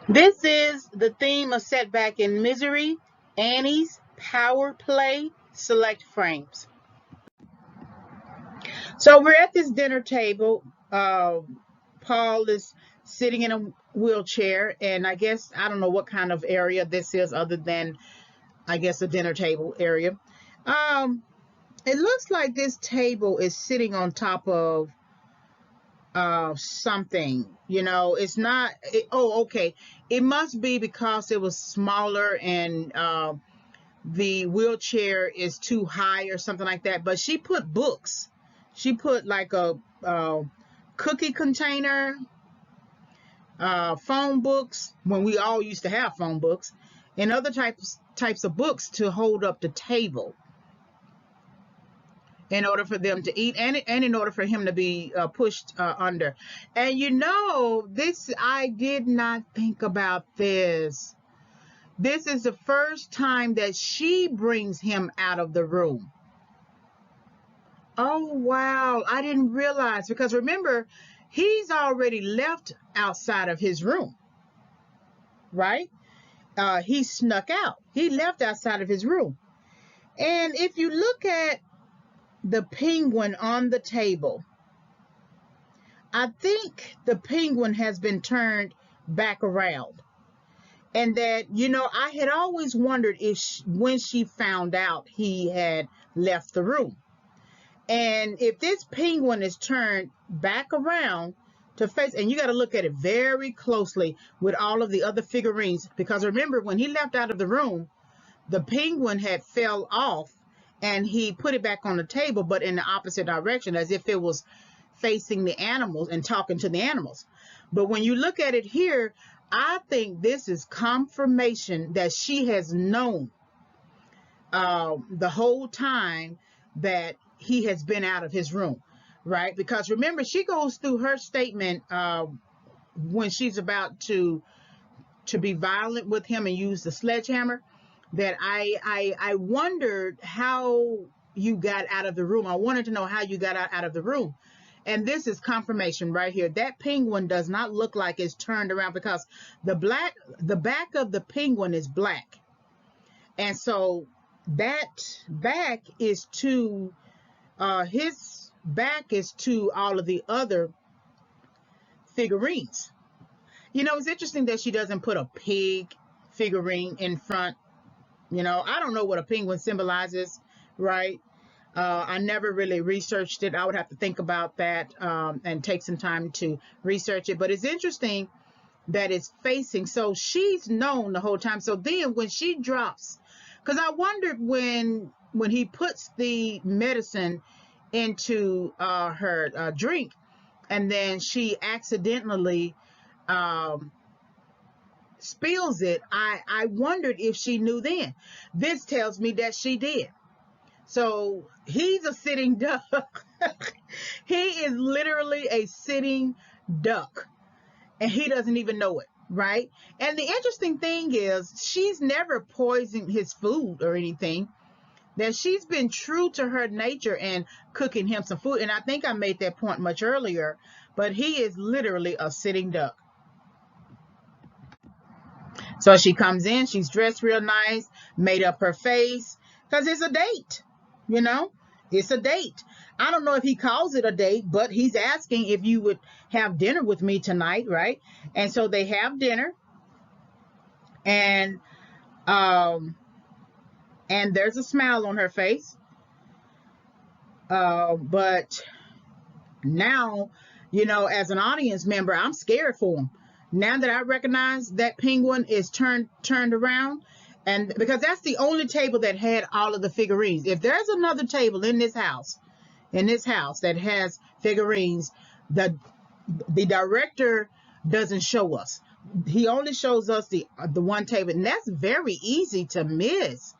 This is the theme of Setback and Misery, Annie's Power Play Select Frames. So we're at this dinner table. Paul is sitting in a wheelchair, and I don't know what kind of area this is other than, I guess, a dinner table area. Um, it looks like this table is sitting on top of something. It's not okay, it must be because it was smaller and the wheelchair is too high or something like that. But she put books. She put like a cookie container, phone books, when we all used to have phone books, and other types of books to hold up the table in order for them to eat, and in order for him to be pushed under. And this, I did not think about this. This is the first time that she brings him out of the room. Oh, wow. I didn't realize, because remember, he's already left outside of his room, right? He snuck out. He left outside of his room. And if you look at the penguin on the table, I think the penguin has been turned back around. And that, I had always wondered if when she found out he had left the room. And if this penguin is turned back around to face, and you got to look at it very closely with all of the other figurines, because remember, when he left out of the room, the penguin had fell off and he put it back on the table, but in the opposite direction, as if it was facing the animals and talking to the animals. But when you look at it here, I think this is confirmation that she has known the whole time that he has been out of his room, right? Because remember, she goes through her statement when she's about to be violent with him and use the sledgehammer, that I wondered how you got out of the room. I wanted to know how you got out of the room. And this is confirmation right here. That penguin does not look like it's turned around, because the back of the penguin is black. And so that back is to his back is to all of the other figurines. It's interesting that she doesn't put a pig figurine in front. I don't know what a penguin symbolizes, right? I never really researched it. I would have to think about that and take some time to research it. But it's interesting that it's facing. So she's known the whole time. So then when she drops, because I wondered when he puts the medicine into her drink, and then she accidentally spills it, I wondered if she knew then. This tells me that she did. So he's a sitting duck. He is literally a sitting duck, and he doesn't even know it, right? And the interesting thing is, she's never poisoned his food or anything. That she's been true to her nature and cooking him some food. And I think I made that point much earlier, but he is literally a sitting duck. So she comes in, she's dressed real nice, made up her face, because it's a date, you know? It's a date. I don't know if he calls it a date, but he's asking if you would have dinner with me tonight, right? And so they have dinner, and there's a smile on her face. But now, as an audience member, I'm scared for him. Now that I recognize that penguin is turned around, and because that's the only table that had all of the figurines. If there's another table in this house that has figurines, the director doesn't show us. He only shows us the one table, and that's very easy to miss.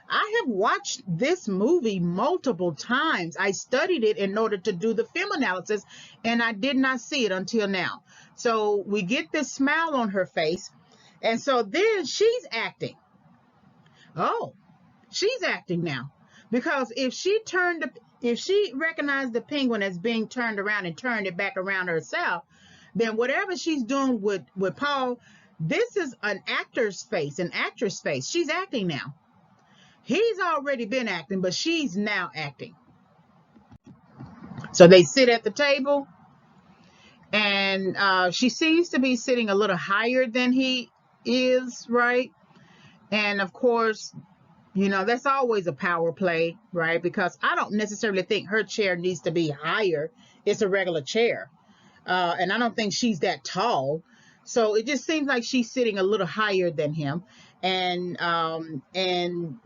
I have watched this movie multiple times. I studied it in order to do the film analysis, and I did not see it until now. So we get this smile on her face, and so then she's acting. Oh, she's acting now, because if she recognized the penguin as being turned around and turned it back around herself, then whatever she's doing with Paul, This is an actor's face, an actress face. She's acting now. He's already been acting, but she's now acting. So they sit at the table, and she seems to be sitting a little higher than he is, right? And of course, you know, that's always a power play, right? Because I don't necessarily think her chair needs to be higher. It's a regular chair. And I don't think she's that tall. So it just seems like she's sitting a little higher than him, and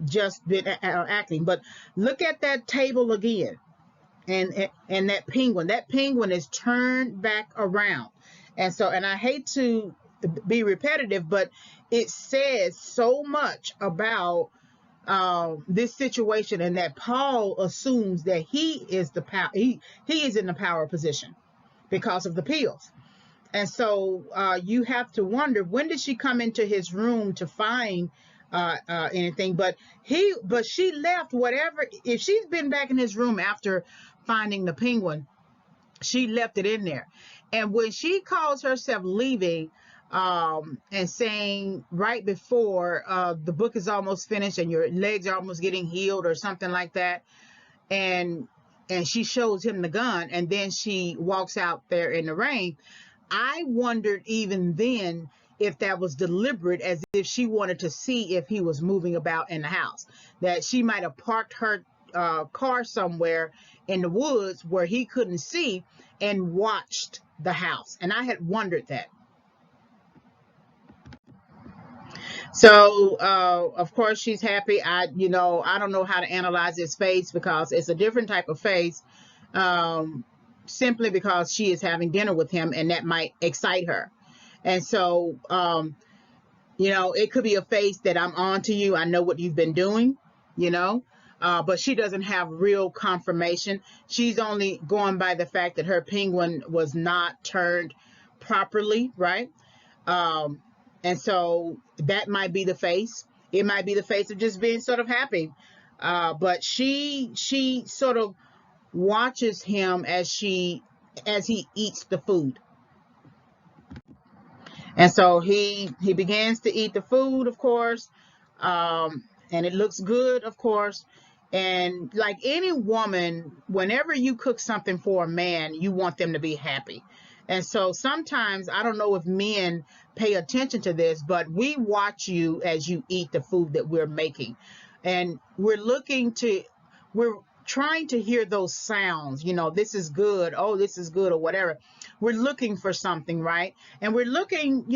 just been acting. But look at that table again, and that penguin. That penguin is turned back around, and I hate to be repetitive, but it says so much about this situation, and that Paul assumes that he is the power. He is in the power position because of the pills. And so you have to wonder, when did she come into his room to find anything? But she left whatever. If she's been back in his room after finding the penguin, she left it in there. And when she calls herself leaving, and saying right before the book is almost finished and your legs are almost getting healed or something like that, and she shows him the gun, and then she walks out there in the rain. I wondered even then if that was deliberate, as if she wanted to see if he was moving about in the house, that she might have parked her car somewhere in the woods where he couldn't see and watched the house. And I had wondered that. So, of course, she's happy. I don't know how to analyze his face, because it's a different type of face, simply because she is having dinner with him, and that might excite her. And so, it could be a face that I'm on to you. I know what you've been doing, but she doesn't have real confirmation. She's only going by the fact that her penguin was not turned properly, right? And so that might be the face. It might be the face of just being sort of happy. But she sort of watches him as he eats the food. And so he begins to eat the food, of course. And it looks good, of course. And like any woman, whenever you cook something for a man, you want them to be happy. And so sometimes, I don't know if men pay attention to this, but we watch you as you eat the food that we're making. And we're trying to hear those sounds, this is good, oh, this is good, or whatever. We're looking for something, right? And we're looking,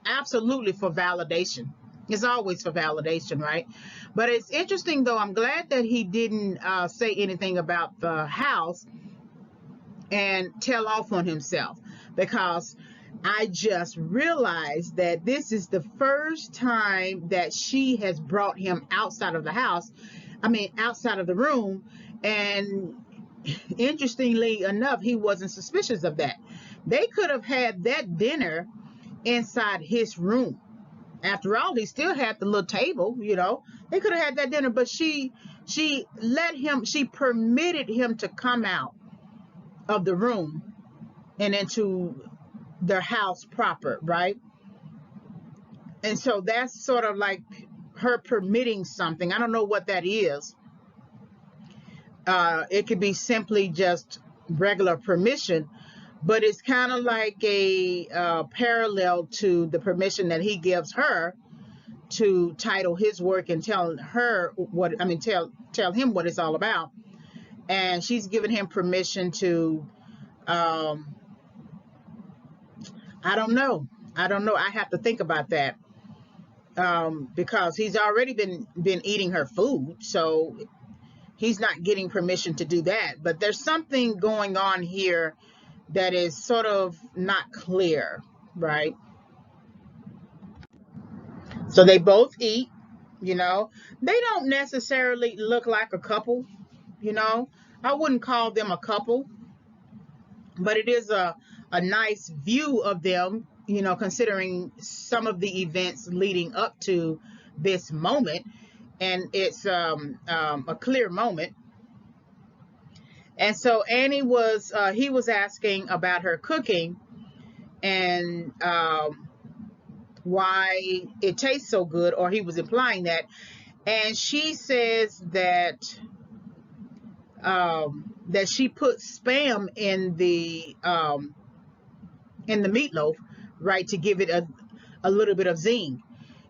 absolutely for validation. It's always for validation, right? But it's interesting, though. I'm glad that he didn't say anything about the house and tell off on himself, because I just realized that this is the first time that she has brought him outside of the house. I mean, outside of the room. And interestingly enough, he wasn't suspicious of that. They could have had that dinner inside his room. After all, he still had the little table, They could have had that dinner, but she permitted him to come out of the room and into their house proper, right? And so that's sort of like her permitting something. I don't know what that is. It could be simply just regular permission, but it's kind of like a parallel to the permission that he gives her to title his work and tell him what it's all about. And she's given him permission to, I don't know. I have to think about that, because he's already been eating her food, so he's not getting permission to do that. But there's something going on here that is sort of not clear, right? So they both eat, they don't necessarily look like a couple, I wouldn't call them a couple, but it is a nice view of them, considering some of the events leading up to this moment. And it's a clear moment. And so Annie he was asking about her cooking, and why it tastes so good, or he was implying that. And she says that she put spam in the meatloaf, right, to give it a little bit of zing.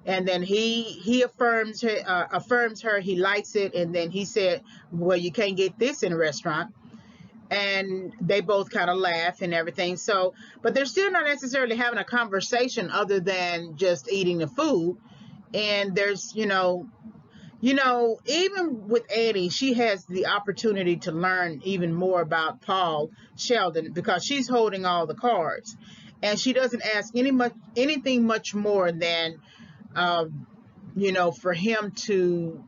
And then he affirms her, he likes it, and then he said, well, you can't get this in a restaurant. And they both kind of laugh and everything. So, but they're still not necessarily having a conversation other than just eating the food. And there's, even with Annie, she has the opportunity to learn even more about Paul Sheldon because she's holding all the cards, and she doesn't ask anything much more than, for him to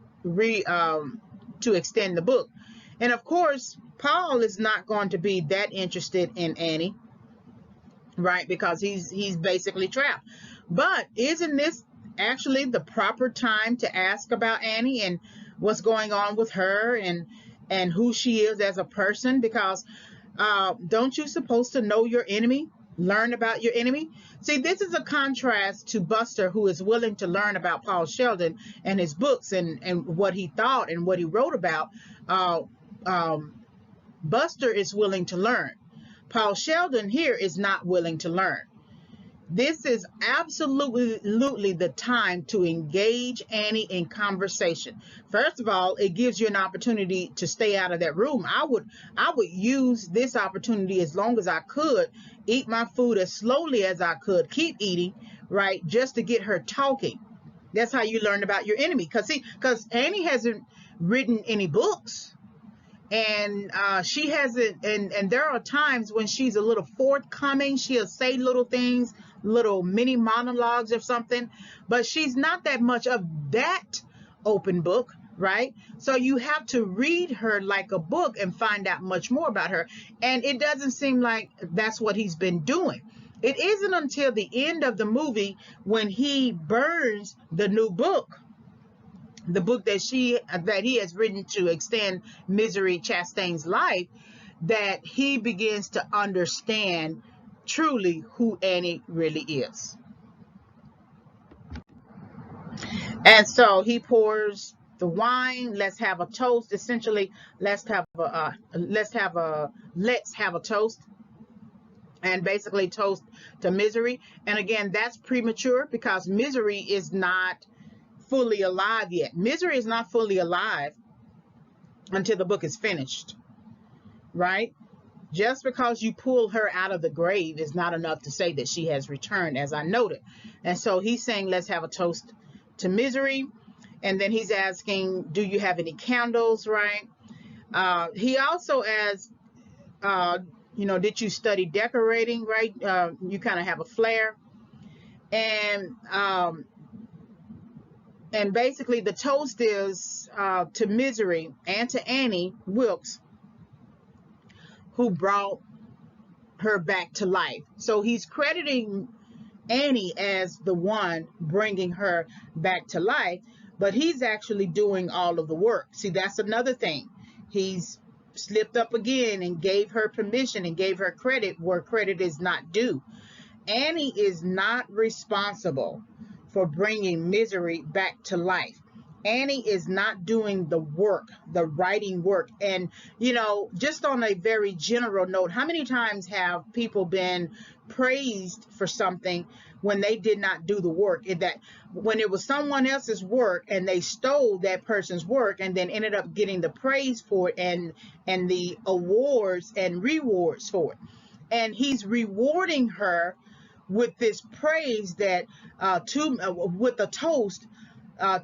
extend the book. And of course, Paul is not going to be that interested in Annie, right? Because he's basically trapped. But isn't this actually the proper time to ask about Annie and what's going on with her and who she is as a person? Because don't you supposed to know your enemy? Learn about your enemy? See, this is a contrast to Buster, who is willing to learn about Paul Sheldon and his books and what he thought and what he wrote about. Uh, Buster is willing to learn. Paul Sheldon here is not willing to learn. This is absolutely the time to engage Annie in conversation. First of all, it gives you an opportunity to stay out of that room. I would use this opportunity as long as I could, eat my food as slowly as I could, keep eating, right, just to get her talking. That's how you learn about your enemy. Because Annie hasn't written any books. And she hasn't, and there are times when she's a little forthcoming. She'll say little things, little mini monologues or something, but she's not that much of that open book, right? So you have to read her like a book and find out much more about her. And it doesn't seem like that's what he's been doing. It isn't until the end of the movie when he burns the new book, the book that he has written to extend Misery Chastain's life, that he begins to understand truly who Annie really is. And so he pours the wine. Let's have a toast. Essentially, let's have a toast, and basically toast to Misery. And again, that's premature because Misery is not fully alive yet. Misery is not fully alive until the book is finished, right? Just because you pull her out of the grave is not enough to say that she has returned, as I noted. And so he's saying, let's have a toast to Misery. And then he's asking, do you have any candles, right? He also asks, did you study decorating, right? You kind of have a flair. And basically the toast is to Misery and to Annie Wilkes, who brought her back to life. So he's crediting Annie as the one bringing her back to life, but he's actually doing all of the work. See, that's another thing. He's slipped up again and gave her permission and gave her credit where credit is not due. Annie is not responsible for bringing Misery back to life. Annie is not doing the work, the writing work. And, just on a very general note, how many times have people been praised for something when they did not do the work? That when it was someone else's work and they stole that person's work and then ended up getting the praise for it and the awards and rewards for it. And he's rewarding her with this praise that with a toast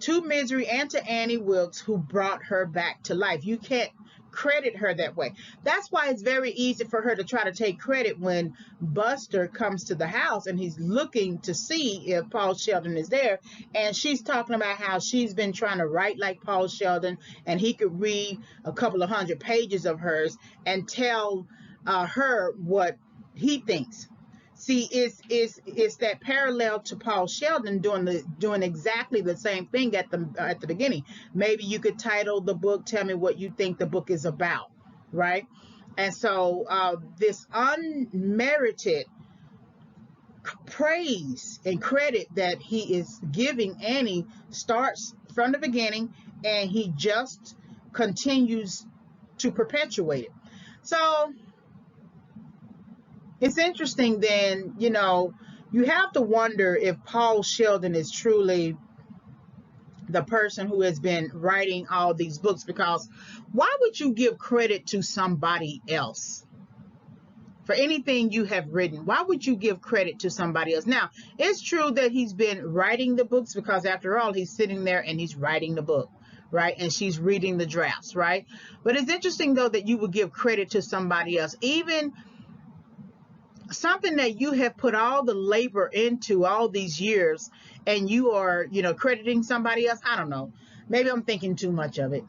to Misery and to Annie Wilkes, who brought her back to life. You can't credit her that way. That's why it's very easy for her to try to take credit when Buster comes to the house and he's looking to see if Paul Sheldon is there, and she's talking about how she's been trying to write like Paul Sheldon, and he could read a couple of 100 pages of hers and tell her what he thinks. See, it's that parallel to Paul Sheldon doing exactly the same thing at the beginning. Maybe you could title the book, "Tell Me What You Think the Book is About," right? And so this unmerited praise and credit that he is giving Annie starts from the beginning, and he just continues to perpetuate it. So it's interesting then, you have to wonder if Paul Sheldon is truly the person who has been writing all these books, because why would you give credit to somebody else for anything you have written? Why would you give credit to somebody else? Now, it's true that he's been writing the books, because after all, he's sitting there and he's writing the book, right? And she's reading the drafts, right? But it's interesting, though, that you would give credit to somebody else, even something that you have put all the labor into all these years, and you are, crediting somebody else. I don't know. Maybe I'm thinking too much of it.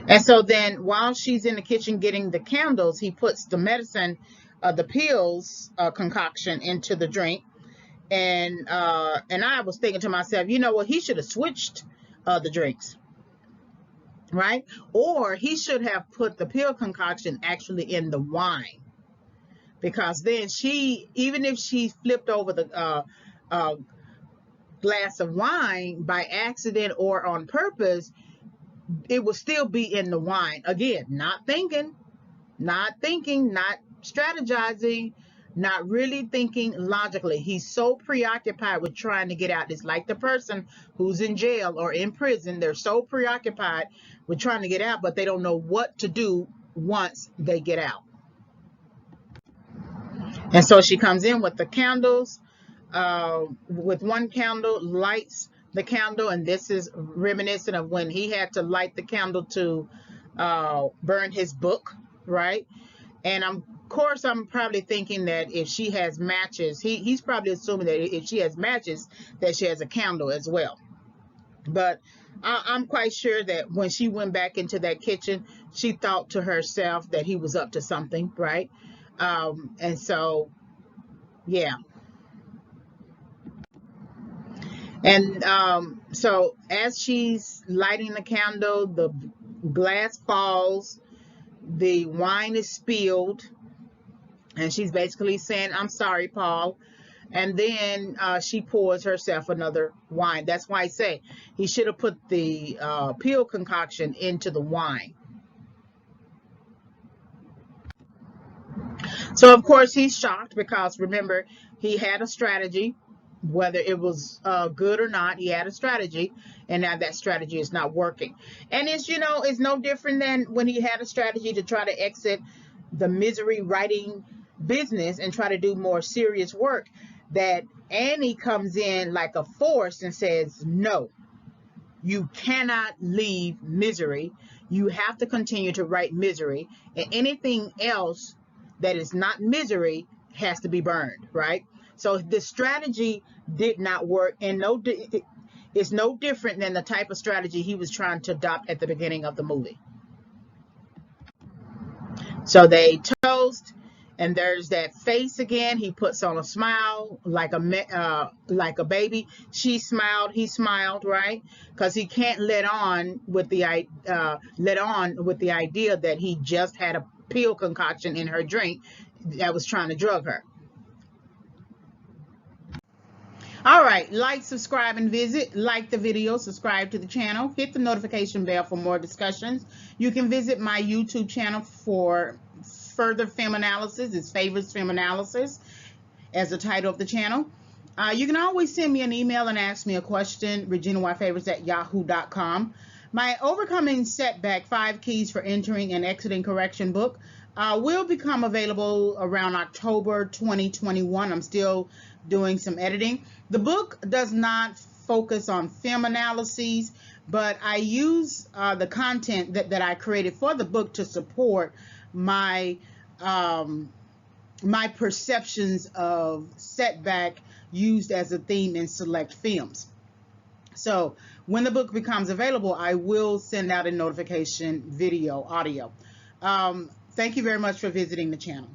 And so then while she's in the kitchen getting the candles, he puts the medicine, the pills concoction into the drink. And I was thinking to myself, he should have switched the drinks, right? Or he should have put the pill concoction actually in the wine, because then even if she flipped over the glass of wine by accident or on purpose, it would still be in the wine. Again, not thinking, not strategizing, not really thinking logically. He's so preoccupied with trying to get out. It's like the person who's in jail or in prison. They're so preoccupied with trying to get out, but they don't know what to do once they get out. And so she comes in with the candles, with one candle, lights the candle, and this is reminiscent of when he had to light the candle to burn his book, right? And of course, I'm probably thinking that if she has matches, he's probably assuming that if she has matches, that she has a candle as well. But I'm quite sure that when she went back into that kitchen, she thought to herself that he was up to something, right? And so, yeah. And so as she's lighting the candle, the glass falls, the wine is spilled, and she's basically saying, "I'm sorry, Paul." And then she pours herself another wine. That's why I say he should have put the pill concoction into the wine. So, of course, he's shocked, because remember, he had a strategy. Whether it was good or not, he had a strategy, and now that strategy is not working. And it's no different than when he had a strategy to try to exit the misery writing business and try to do more serious work, that Annie comes in like a force and says, "No, you cannot leave misery. You have to continue to write misery, and anything else that is not misery has to be burned," right? So the strategy did not work, and it's no different than the type of strategy he was trying to adopt at the beginning of the movie. So they toast, and there's that face again. He puts on a smile like a baby. She smiled, he smiled, right? Because he can't let on with the idea that he just had a pill concoction in her drink that was trying to drug her. All right, like, subscribe, and visit. Like the video, subscribe to the channel, hit the notification bell for more discussions. You can visit my YouTube channel for further film analysis. It's Favors Film Analysis as the title of the channel. You can always send me an email and ask me a question, reginayfavors@yahoo.com. My Overcoming Setback 5 Keys for Entering and Exiting Correction book will become available around October 2021. I'm still doing some editing. The book does not focus on film analyses, but I use the content that I created for the book to support my my perceptions of Setback used as a theme in select films. So when the book becomes available, I will send out a notification video, audio. Thank you very much for visiting the channel.